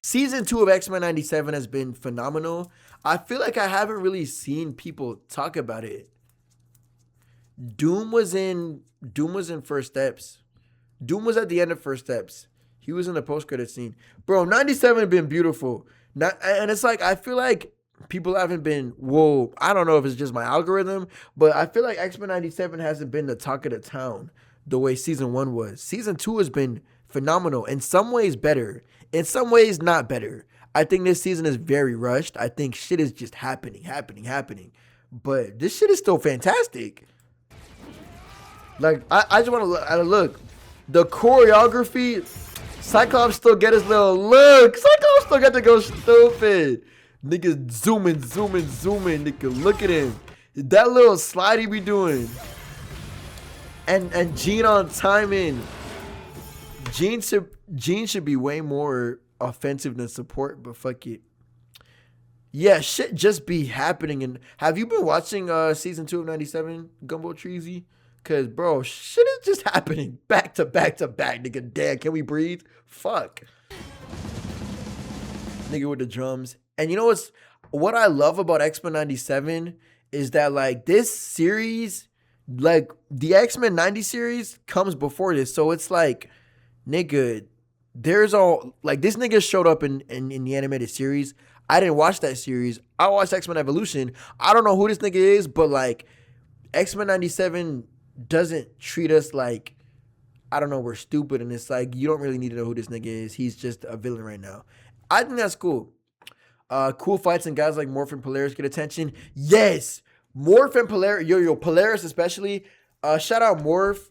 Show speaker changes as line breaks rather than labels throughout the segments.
Season 2 of X-Men 97 has been phenomenal. I feel like I haven't really seen people talk about it. Doom was in First Steps. Doom was at the end of First Steps. He was in the post-credit scene. Bro, 97 been beautiful. And it's like, I feel like people haven't been, whoa, I don't know if it's just my algorithm, but I feel like X-Men 97 hasn't been the talk of the town the way season 1 was. Season 2 has been phenomenal. In some ways better. In some ways not better. I think this season is very rushed. I think shit is just happening. But this shit is still fantastic. Like, I just want to look. The choreography, Cyclops still get his little look. Cyclops still got to go stupid. Niggas zooming. Nigga, look at him. That little slide he be doing. And Jean on timing. Jean should be way more offensive than support, but fuck it. Yeah, shit just be happening. And have you been watching season 2 of 97, Gumbo Treasy? Cause bro, shit is just happening back to back, nigga. Damn, can we breathe? Fuck. Nigga with the drums. And you know what I love about X-Men 97 is that like this series, like the X-Men 90 series comes before this. So it's like, nigga, there's all like this nigga showed up in the animated series. I didn't watch that series. I watched X-Men Evolution. I don't know who this nigga is, but like X-Men 97 doesn't treat us like, I don't know, we're stupid. And it's like, you don't really need to know who this nigga is. He's just a villain right now. I think that's cool. Cool fights and guys like Morph and Polaris get attention. Yes. Morph and Polaris. Polaris especially. Shout out Morph.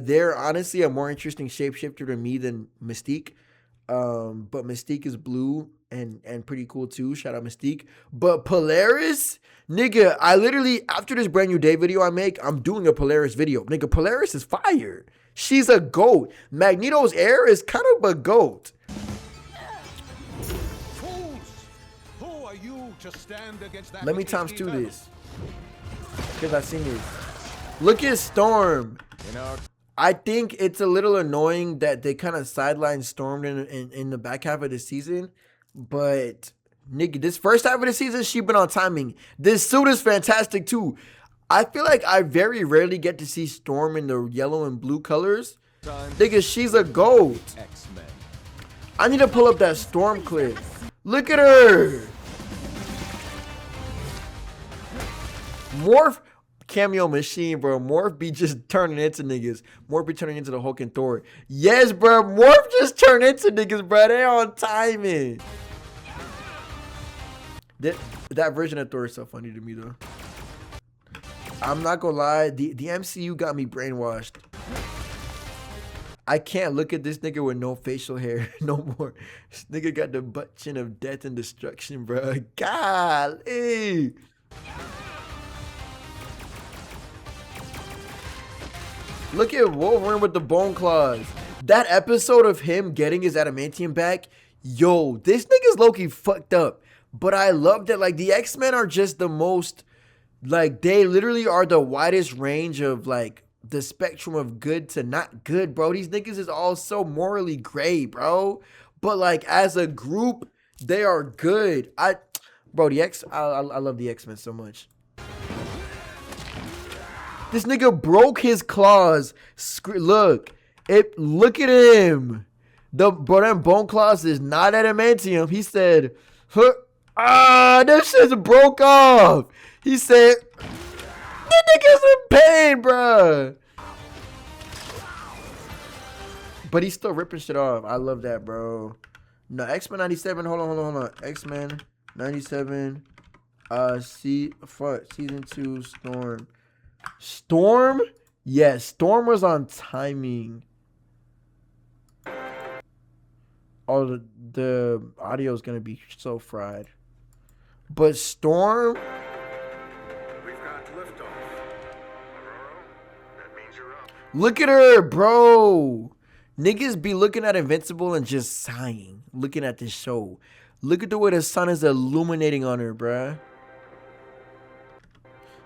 They're honestly a more interesting shapeshifter to me than Mystique. But Mystique is blue and pretty cool too. Shout out Mystique. But Polaris, nigga, I literally, after this brand new day video I make, I'm doing a Polaris video. Nigga, Polaris is fire. She's a goat. Magneto's heir is kind of a goat.
Fools! Who are you to stand against that?
Let me times 2 this. Because I've seen this. Look at Storm. I think it's a little annoying that they kind of sidelined Storm in the back half of the season. But, nigga, this first half of the season, she been on timing. This suit is fantastic, too. I feel like I very rarely get to see Storm in the yellow and blue colors. Nigga, she's a goat.
X-Men.
I need to pull up that Storm clip. Look at her. Morph cameo machine, bro. Morph be just turning into niggas. Morph be turning into the Hulk and Thor. Yes, bro. Morph just turn into niggas, bro. They on timing. That version of Thor is so funny to me, though. I'm not gonna lie. The MCU got me brainwashed. I can't look at this nigga with no facial hair no more. This nigga got the butt chin of death and destruction, bro. Golly. Look at Wolverine with the bone claws. That episode of him getting his adamantium back, yo, this nigga's low-key fucked up. But I love that, like, the X-Men are just the most, like, they literally are the widest range of, like, the spectrum of good to not good, bro. These niggas is all so morally gray, bro. But, like, as a group, they are good. I love the X-Men so much. This nigga broke his claws. Look at him. Them bone claws is not adamantium. He said, this shit's broke off. He said, this nigga's in pain, bro. But he's still ripping shit off. I love that, bro. No, X-Men 97. Hold on. X-Men 97. Season 2 Storm. Storm? Yes, Storm was on timing. Oh, the audio is going to be so fried. But Storm?
We've got liftoff. Aurora, that means you're up.
Look at her, bro. Niggas be looking at Invincible and just sighing. Looking at this show. Look at the way the sun is illuminating on her, bruh.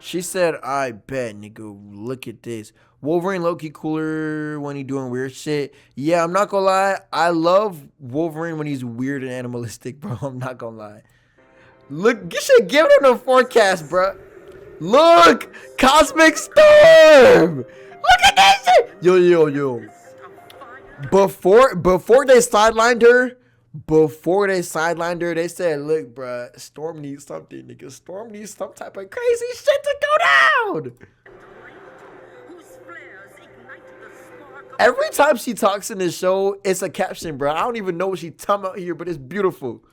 She said, I bet, nigga, look at this. Wolverine low-key cooler when he doing weird shit. Yeah, I'm not gonna lie. I love Wolverine when he's weird and animalistic, bro. I'm not gonna lie. Look, you should give it a forecast, bro. Look! Cosmic Storm! Look at that shit! Yo. Before they sidelined her, they said, look, bruh, Storm needs something, nigga. Storm needs some type of crazy shit to go down. Every time she talks in this show, it's a caption, bro. I don't even know what she's talking about here, but it's beautiful.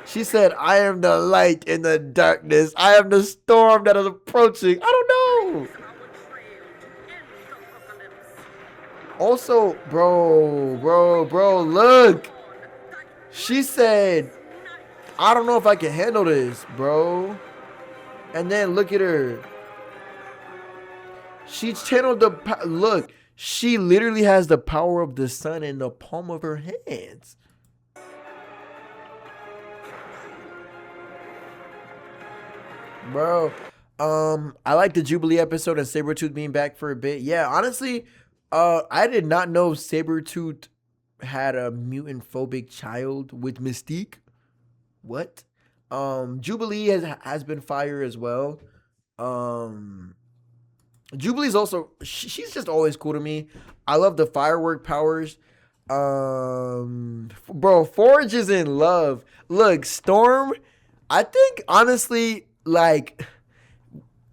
She said, I am the light in the darkness. I am the storm that is approaching. I don't know. Also, bro, look. She said, I don't know if I can handle this, bro. And then look at her. She channeled look. She literally has the power of the sun in the palm of her hands. Bro, I like the Jubilee episode and Sabretooth being back for a bit. Yeah, honestly, I did not know Sabretooth had a mutant phobic child with Mystique. What? Jubilee has been fire as well. Jubilee's also, she's just always cool to me. I love the firework powers. Bro, Forge is in love. Look, Storm, I think honestly, like,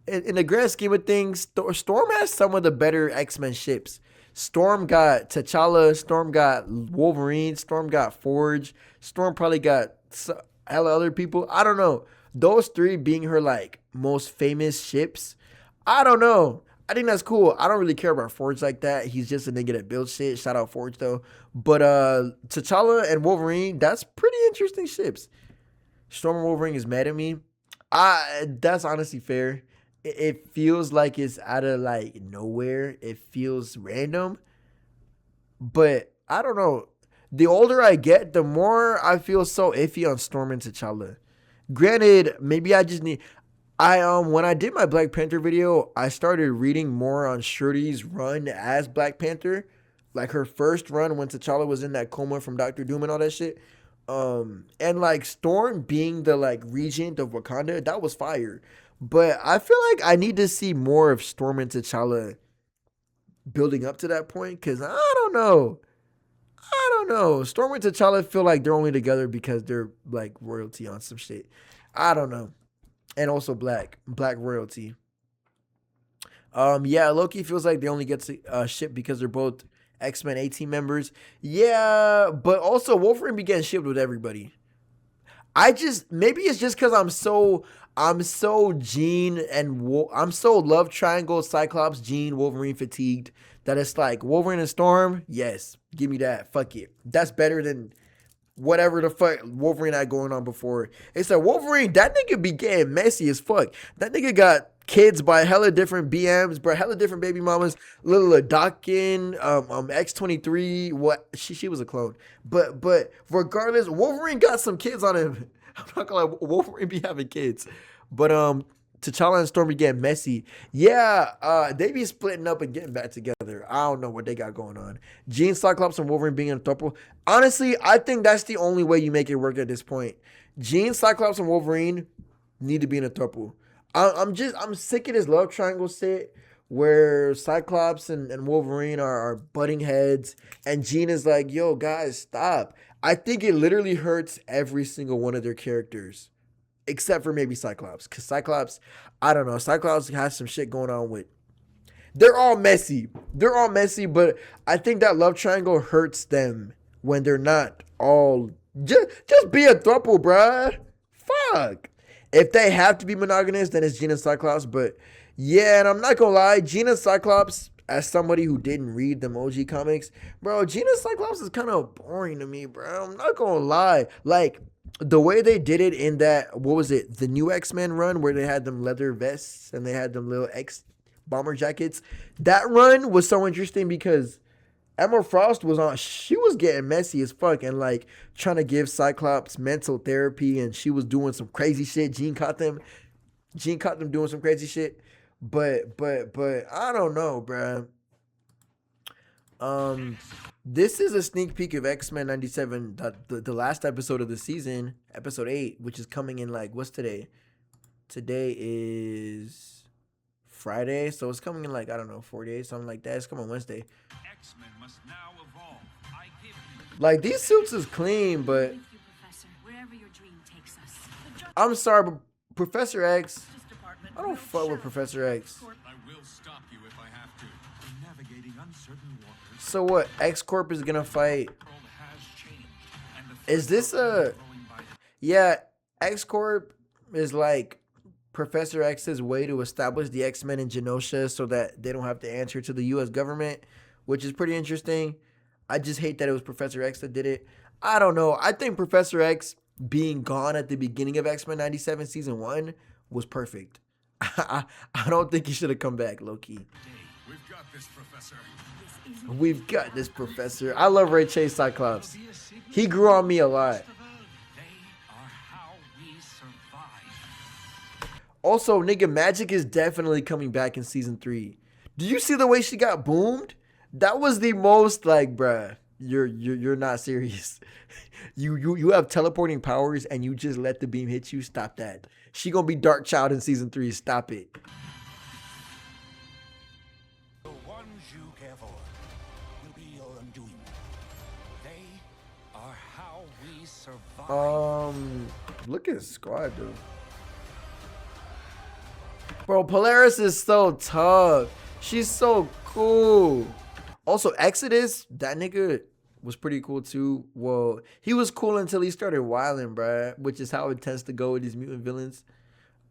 in the grand scheme of things, Storm has some of the better X-Men ships. Storm got T'Challa, Storm got Wolverine, Storm got Forge, Storm probably got hella other people. I don't know. Those three being her, like, most famous ships, I don't know. I think that's cool. I don't really care about Forge like that. He's just a nigga that builds shit. Shout out Forge, though. But T'Challa and Wolverine, that's pretty interesting ships. Storm and Wolverine is mad at me. That's honestly fair. It feels like it's out of, like, nowhere. It feels random. But I don't know. The older I get, the more I feel so iffy on Storm and T'Challa. Granted, maybe I just need... when I did my Black Panther video, I started reading more on Shuri's run as Black Panther. Like, her first run when T'Challa was in that coma from Doctor Doom and all that shit. And, like, Storm being the, like, regent of Wakanda, that was fire. But I feel like I need to see more of Storm and T'Challa building up to that point, because I don't know. Storm and T'Challa feel like they're only together because they're, like, royalty on some shit. I don't know. And also black royalty. Yeah, Loki feels like they only get to ship because they're both X-Men A-Team members. Yeah, but also Wolverine be getting shipped with everybody. Maybe it's just because I'm so Jean and I'm so love triangle Cyclops Jean Wolverine fatigued that it's like Wolverine and Storm. Yes, give me that. Fuck it. That's better than whatever the fuck Wolverine had going on before. It's like Wolverine, that nigga be getting messy as fuck. That nigga got kids by hella different BMs, bro, hella different baby mamas. Little Dawkins, X-23, what? She was a clone. But regardless, Wolverine got some kids on him. I'm not gonna lie, Wolverine be having kids. But T'Challa and Storm be getting messy. Yeah, they be splitting up and getting back together. I don't know what they got going on. Jean, Cyclops, and Wolverine being in a throuple. Honestly, I think that's the only way you make it work at this point. Jean, Cyclops, and Wolverine need to be in a throuple. I'm sick of this love triangle shit where Cyclops and Wolverine are butting heads, and Jean is like, yo, guys, stop. I think it literally hurts every single one of their characters. Except for maybe Cyclops. Because Cyclops, I don't know. Cyclops has some shit going on with... They're all messy, but I think that love triangle hurts them when they're not all... Just be a throuple, bruh. Fuck. If they have to be monogamous, then it's Jean and Cyclops. But yeah, and I'm not gonna lie, Jean and Cyclops, as somebody who didn't read the Emoji comics, bro, Jean and Cyclops is kind of boring to me, bro. I'm not gonna lie. Like... The way they did it in that, what was it? The new X-Men run where they had them leather vests and they had them little X bomber jackets. That run was so interesting because Emma Frost she was getting messy as fuck and like trying to give Cyclops mental therapy and she was doing some crazy shit. Jean caught them. Gene caught them doing some crazy shit. But I don't know, bruh. This is a sneak peek of X-Men 97, the last episode of the season, episode 8, which is coming in like, what's today? Today is Friday, so it's coming in like, I don't know, 4 days, something like that. It's coming Wednesday.
X-Men must now evolve. I give you.
Like, these suits is clean, but
With you, Professor, wherever your dream takes us. The
I'm sorry, but Professor X,
Justice Department
I don't
will
fuck with
show
Professor X.
Court
I will stop you if I have to. In navigating uncertain waters,
So what, X-Corp is gonna fight?
the world has changed, and the
Is this
threats are
a...
growing by the
Yeah, X-Corp is like Professor X's way to establish the X-Men in Genosha so that they don't have to answer to the U.S. government, which is pretty interesting. I just hate that it was Professor X that did it. I don't know. I think Professor X being gone at the beginning of X-Men 97 Season 1 was perfect. I don't think he should have come back, low-key.
We've got this, Professor.
We've got this, Professor. I love Ray Chase Cyclops. He grew on me a lot.
They are how we survive.
Also, nigga, Magic is definitely coming back in season 3. Do you see the way she got boomed? That was the most like, bruh, you're not serious. You have teleporting powers and you just let the beam hit you. Stop that. She gonna be Dark Child in season 3. Stop it.
The ones you care for will be your undoing. They are how we survive.
Look at Squad, dude. Bro, Polaris is so tough. She's so cool. Also, Exodus, that nigga was pretty cool too. Well, he was cool until he started wilding, bruh, which is how it tends to go with these mutant villains.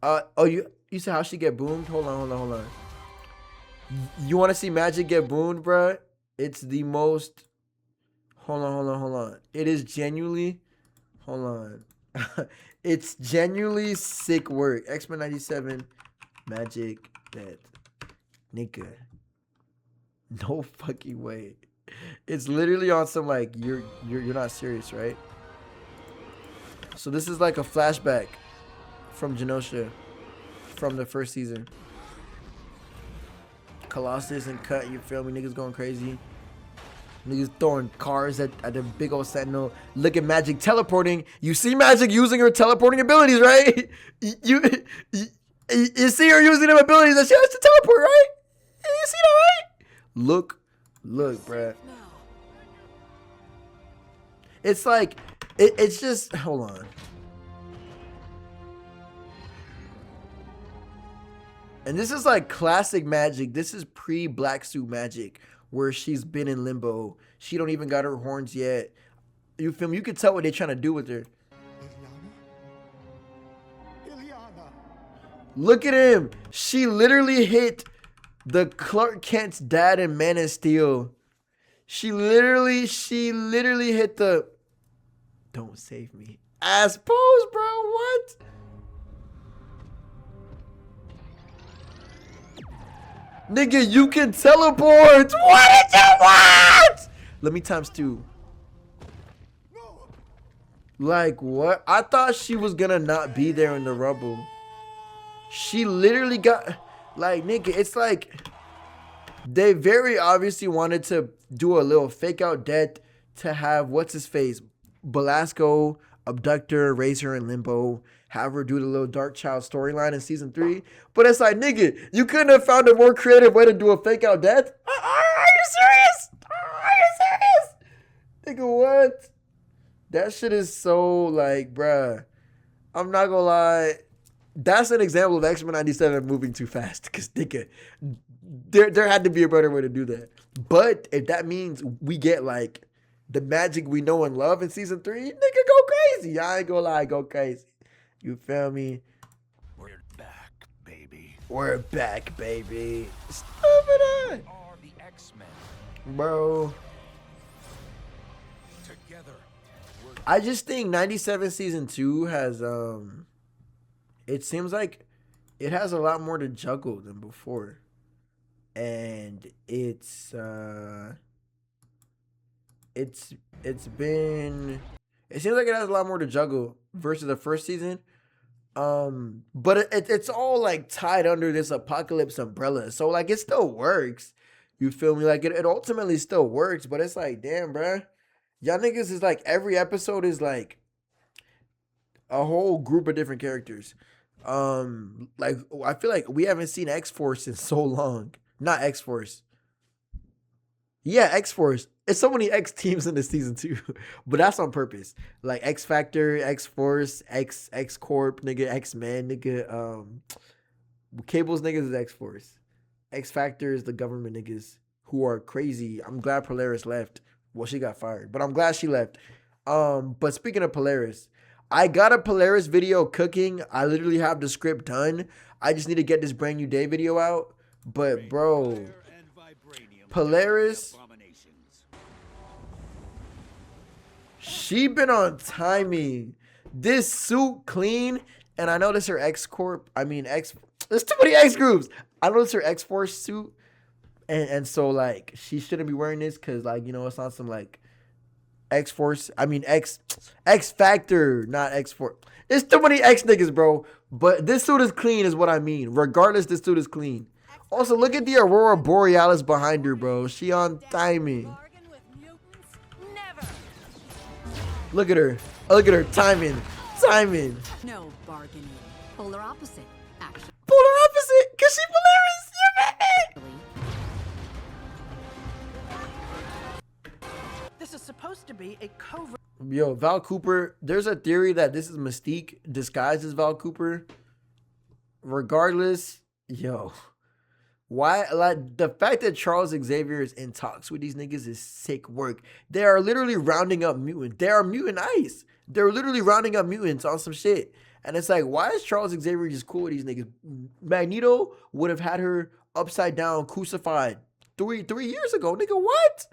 Oh, you said how she get boomed? Hold on. You want to see Magic get boomed, bruh? It's the most... Hold on. It is genuinely... Hold on. It's genuinely sick work. X-Men 97, Magic, that nigga. No fucking way. It's literally on some like you're not serious, right? So this is like a flashback from Genosha from the first season. Colossus and Cut, you feel me? Niggas going crazy. Niggas throwing cars at the big old Sentinel. Look at Magic teleporting. You see Magic using her teleporting abilities, right? You see her using them abilities that she has to teleport, right? You see that, right? Look, bruh. It's like, it's just, hold on. And this is like classic Magic. This is pre-Black Suit Magic, where she's been in limbo. She don't even got her horns yet. You feel me? You can tell what they're trying to do with her.
Ileana.
Look at him. She literally hit the Clark Kent's dad in Man of Steel. She literally hit the "Don't save me" ass pose, bro. What? Nigga, you can teleport. What did you want? Let me times 2. Like what? I thought she was gonna not be there in the rubble. She literally got, like, nigga, it's like they very obviously wanted to do a little fake out death to have what's his face, Belasco abduct her, raise her in limbo, have her do the little Dark Child storyline in season 3. But it's like, nigga, you couldn't have found a more creative way to do a fake out death? Are you serious? Are you serious? Nigga, what? That shit is so like, bruh. I'm not gonna lie. That's an example of X-Men 97 moving too fast. Because, nigga, there had to be a better way to do that. But if that means we get, like, the Magic we know and love in season 3, nigga, go crazy. I ain't gonna lie, go crazy. You feel me?
We're back, baby.
We're back, baby. Stop it.
Are the X-Men
Bro.
together?
I just think 97 season 2 has, it seems like it has a lot more to juggle than before. And it seems like it has a lot more to juggle versus the first season. But it's all like tied under this apocalypse umbrella. So like it still works. You feel me? Like it ultimately still works, but it's like, damn, bruh. Y'all niggas is like every episode is like a whole group of different characters. Like I feel like we haven't seen X-Force in so long. Not X-Force. Yeah, X-Force. It's so many X teams in this season too, but that's on purpose. Like X Factor, X Force, X Corp, nigga, X Men, nigga. Cable's niggas is X Force. X Factor is the government niggas who are crazy. I'm glad Polaris left. Well, she got fired, but I'm glad she left. But speaking of Polaris, I got a Polaris video cooking. I literally have the script done. I just need to get this brand new day video out. But bro, Polaris, she been on timing. This suit clean, and I know this her X Corp. I mean X. There's too many X groups. I know it's her X Force suit, and so like she shouldn't be wearing this because like you know it's not some like X Force. I mean X Factor, not X Force. It's too many X niggas, bro. But this suit is clean, is what I mean. Regardless, this suit is clean. Also, look at the Aurora Borealis behind her, bro. She on timing. Look at her. Look at her timing. Timing.
No bargaining. Polar opposite, actually.
Polar opposite, cause she Polaris. You
This is supposed to be a covert.
Yo, Val Cooper. There's a theory that this is Mystique disguised as Val Cooper. Regardless, yo. Why, like, the fact that Charles Xavier is in talks with these niggas is sick work. They are literally rounding up mutants. They are mutant ice. They're literally rounding up mutants on some shit. And it's like, why is Charles Xavier just cool with these niggas? Magneto would have had her upside down, crucified 3 years ago. Nigga, what?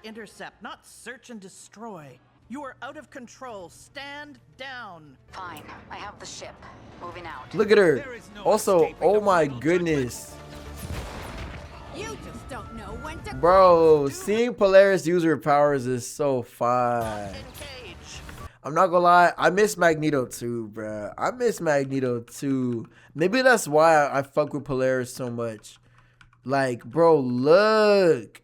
Intercept, not search and destroy. You are out of control. Stand down.
Fine. I have the ship. Moving out.
Look at her. Also, oh my goodness.
You just don't know when to.
Bro, seeing Polaris use her powers is so fun.
Engage.
I'm not gonna lie, I miss Magneto too, bruh. I miss Magneto too. Maybe that's why I fuck with Polaris so much. Like, bro, look.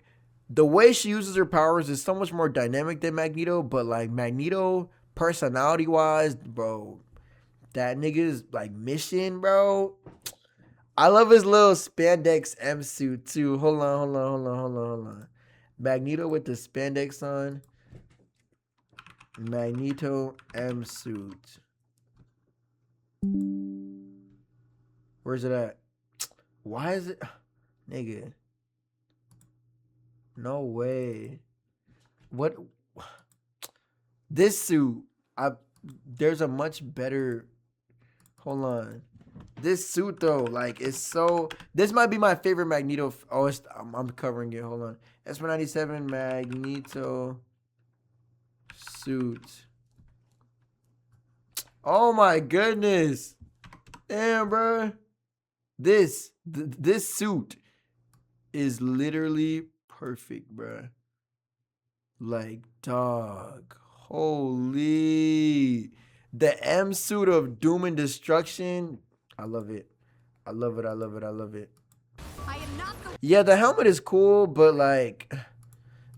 The way she uses her powers is so much more dynamic than Magneto, but like Magneto, personality-wise, bro, that nigga's like mission, bro. I love his little spandex M suit too. Hold on. Magneto with the spandex on. Magneto M suit. Where's it at? Why is it? Nigga. No way. What? This suit. There's a much better. Hold on. This suit though, like it's so. This might be my favorite Magneto. Oh, I'm covering it. Hold on. S197 Magneto suit. Oh my goodness. Damn, bro. This suit is literally perfect, bruh. Like, dog. Holy. The M suit of doom and destruction. I love it. I love it. Yeah, the helmet is cool, but like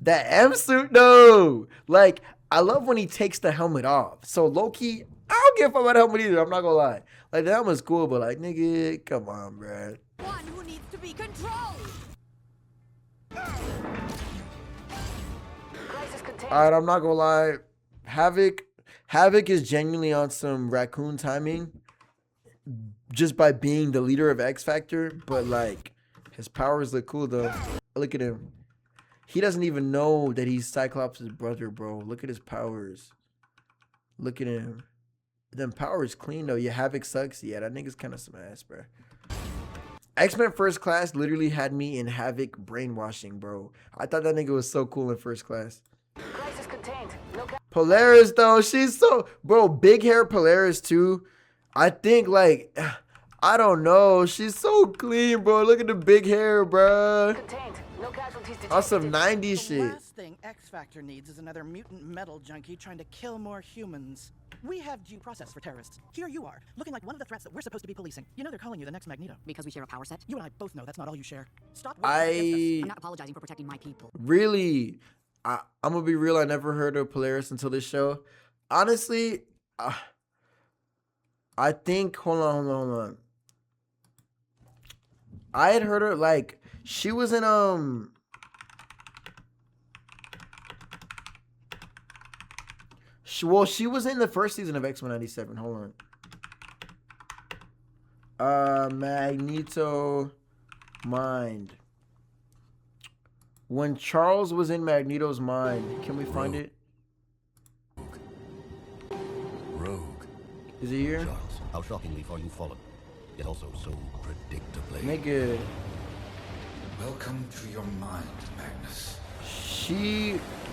that M suit though. Like, I love when he takes the helmet off. So low-key, I don't give a fuck about the helmet either. I'm not gonna lie. Like the helmet's cool, but like, nigga, come on, bruh.
One who needs to be controlled.
Alright, I'm not gonna lie. Havoc is genuinely on some raccoon timing just by being the leader of X Factor, but like his powers look cool though. Look at him. He doesn't even know that he's Cyclops' brother, bro. Look at his powers. Look at him. Them powers clean though. Yeah, Havoc sucks. Yeah, that nigga's kind of smash, bro. X-Men First Class literally had me in Havoc brainwashing, bro. I thought that nigga was so cool in First Class.
Crisis contained. No.
Polaris though, she's so, bro, big hair Polaris too. I think like, I don't know, she's so clean, bro. Look at the big hair, bro.
Contained. No casualties detected.
On some 90s
The
shit.
last thing X Factor needs is another mutant metal junkie trying to kill more humans. We have due process for terrorists. Here you are, looking like one of the threats that we're supposed to be policing. You know they're calling you the next Magneto.
Because we share a power set?
You and I both know that's not all you share. Stop working against us.
I'm not apologizing for protecting my people.
Really, I'm gonna be real. I never heard of Polaris until this show. Honestly, I think. Hold on. I had heard her like she was in she was in the first season of X-Men 97. Hold on. Magneto mind. When Charles was in Magneto's mind, can we find it?
Rogue.
Is it here?
Charles, how shockingly far you've fallen. Yet also so predictably.
Nigga,
Welcome to your mind, Magnus.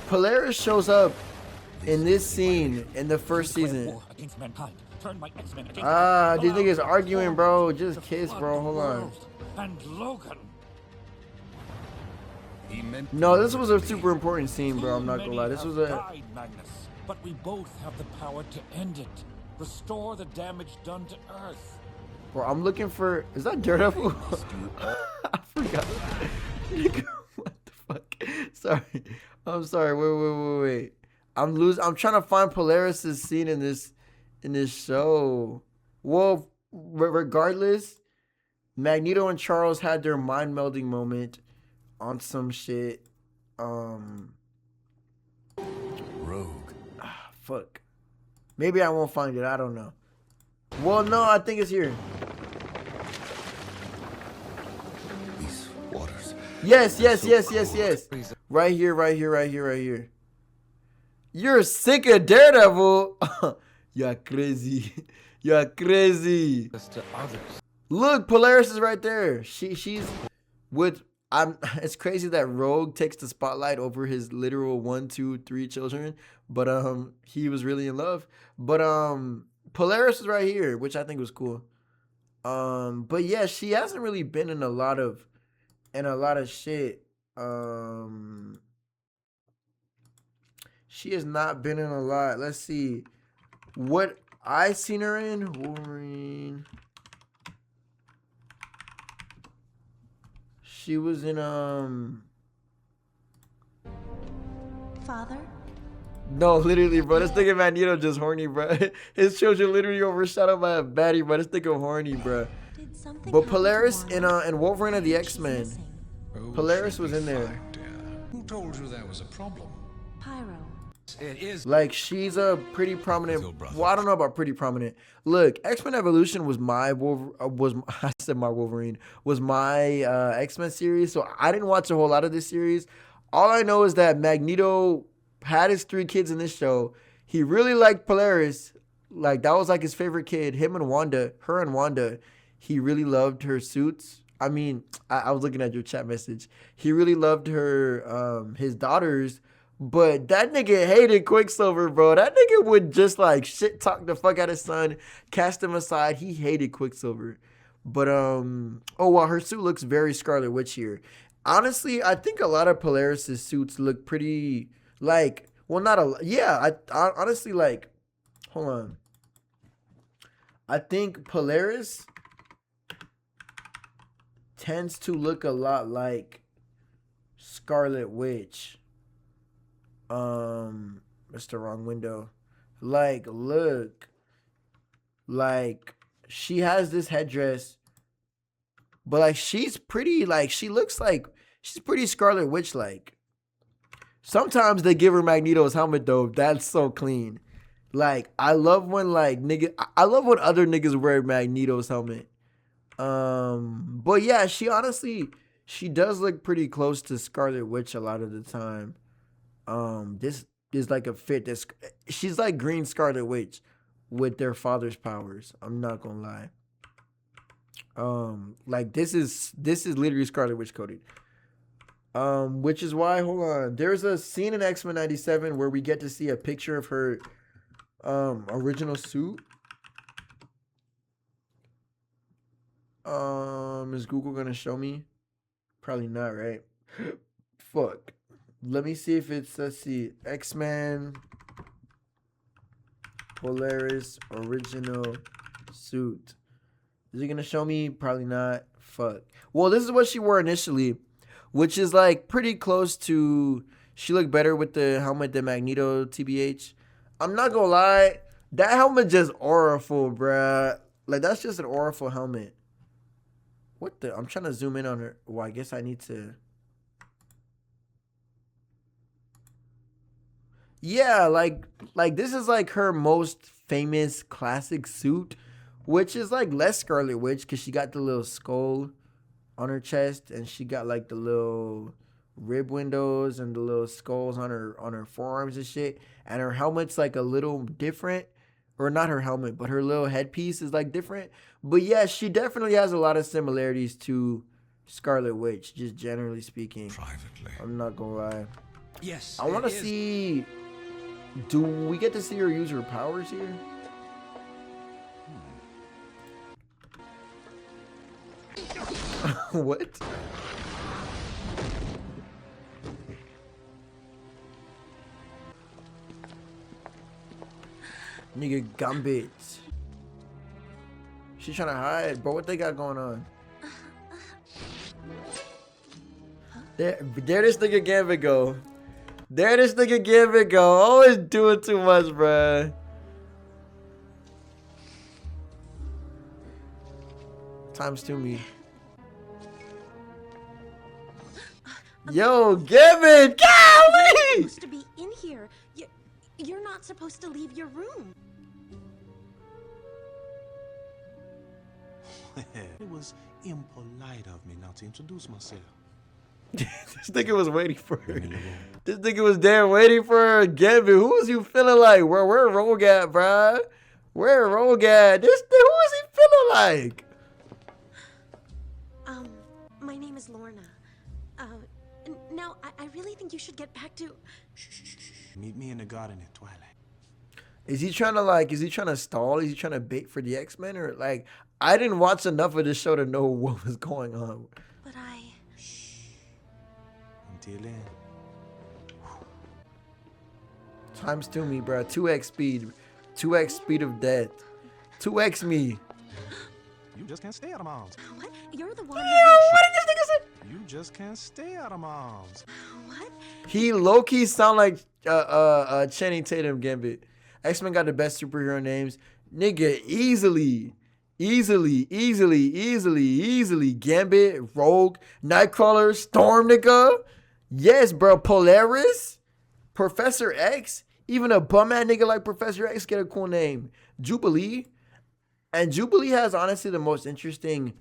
Polaris shows up in this scene in the first season.
War against mankind. Turn my X-Men against
These niggas arguing, bro. Just kiss, bro. Hold on.
And Logan.
He meant
No, this was a super important scene, bro. I'm not gonna lie. This
Many
was
have
a.
died, Magnus, but we both have the power to end it. Restore the damage done to Earth.
Bro, I'm looking for. Is that Daredevil? I forgot. Nigga, what the fuck? Sorry. I'm sorry. Wait. I'm trying to find Polaris's scene in this show. Well, regardless, Magneto and Charles had their mind melding moment on some shit.
Rogue.
Fuck. Maybe I won't find it. I don't know. Well, no, I think it's here.
These waters.
Yes.
So
Right here. You're sick of Daredevil. You're crazy. You're crazy.
To others.
Look, Polaris is right there. She's with. It's crazy that Rogue takes the spotlight over his literal 1, 2, 3 children, but he was really in love. But Polaris is right here, which I think was cool. But yeah, she hasn't really been in a lot of shit. She has not been in a lot. Let's see what I seen her in. Wolverine. She was in
Father?
No, literally, bro. This nigga Magneto just horny, bro. His children literally overshadowed by a baddie, bro. This nigga horny, bro.
Did something
But
happen to
Polaris
Wanda?
in Wolverine of the
She's
X-Men,
missing.
Polaris was in there.
Who told you there was a problem?
Pyro.
It is.
Like, she's a pretty prominent. Well, I don't know about pretty prominent. Look, X-Men Evolution was my I said my Wolverine was my X-Men series, so I didn't watch a whole lot of this series. All I know is that Magneto had his 3 kids in this show. He really liked Polaris. Like, that was like his favorite kid. Her and Wanda. He really loved her suits. I mean, I was looking at your chat message. He really loved her, his daughters. But that nigga hated Quicksilver, bro. That nigga would just like shit talk the fuck out of his son, cast him aside. He hated Quicksilver. But oh wow, her suit looks very Scarlet Witch here. Honestly, I think a lot of Polaris's suits look pretty like, well, not a, yeah, I honestly like, hold on. I think Polaris tends to look a lot like Scarlet Witch. It's the wrong window. Like, look. Like, she has this headdress. But, like, she's pretty, like, she looks like, she's pretty Scarlet Witch-like. Sometimes they give her Magneto's helmet, though. That's so clean. Like, I love when, like, I love when other niggas wear Magneto's helmet. But, yeah, she honestly, she does look pretty close to Scarlet Witch a lot of the time. This is like a fit. She's like Green Scarlet Witch with their father's powers. I'm not gonna lie. Like this is literally Scarlet Witch coded. Which is why, hold on. There's a scene in X-Men 97 where we get to see a picture of her original suit. Is Google gonna show me? Probably not, right? Fuck. Let me see if it's, let's see, X-Men Polaris original suit. Is it gonna show me? Probably not. Fuck. Well, this is what she wore initially, which is like pretty close to. She looked better with the helmet than Magneto, TBH. I'm not gonna lie, that helmet just auraful, bruh. Like that's just an auraful helmet. What the? I'm trying to zoom in on her. Well, I guess I need to. Yeah, like this is like her most famous classic suit, which is like less Scarlet Witch because she got the little skull on her chest and she got like the little rib windows and the little skulls on her forearms and shit. And her helmet's like a little different, or not her helmet, but her little headpiece is like different. But yeah, she definitely has a lot of similarities to Scarlet Witch, just generally speaking.
Privately.
I'm not gonna lie.
Yes.
I want to
it is.
see. Do we get to see her use her powers here? What? Nigga Gambit. She's trying to hide, bro. What they got going on? There this nigga Gambit go. There this nigga Gambit go. Always doing too much, bruh. Times to me. Yo, Gambit! Golly!
You're supposed to be in here. You're not supposed to leave your room.
It was impolite of me not to introduce myself.
This nigga was waiting for her. This nigga was there waiting for her. Gambit, who was you feeling like? Where Rogue at, bruh? Where Rogue at? Who is he feeling like?
My name is Lorna. Now, I really think you should get back to...
Meet me in the garden at twilight.
Is he trying to stall? Is he trying to bait for the X-Men? Or like, I didn't watch enough of this show to know what was going on.
But
Until then.
Times to me, bro. 2x speed. 2x speed of death. 2x me.
You just can't stay out of moms.
What? You're the one
Yo, what did this nigga say?
You just can't stay out of moms.
What?
He low-key sound like Channing Tatum Gambit. X-Men got the best superhero names. Nigga, easily. Gambit, Rogue, Nightcrawler, Storm, nigga. Yes, bro. Polaris, Professor X. Even a bum-ass nigga like Professor X get a cool name. Jubilee. And Jubilee has honestly the most interesting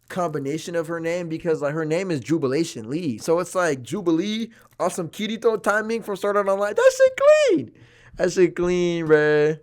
combination of her name because like her name is Jubilation Lee. So it's like Jubilee, awesome Kirito timing from Sword Art Online. That shit clean. That shit clean, bruh.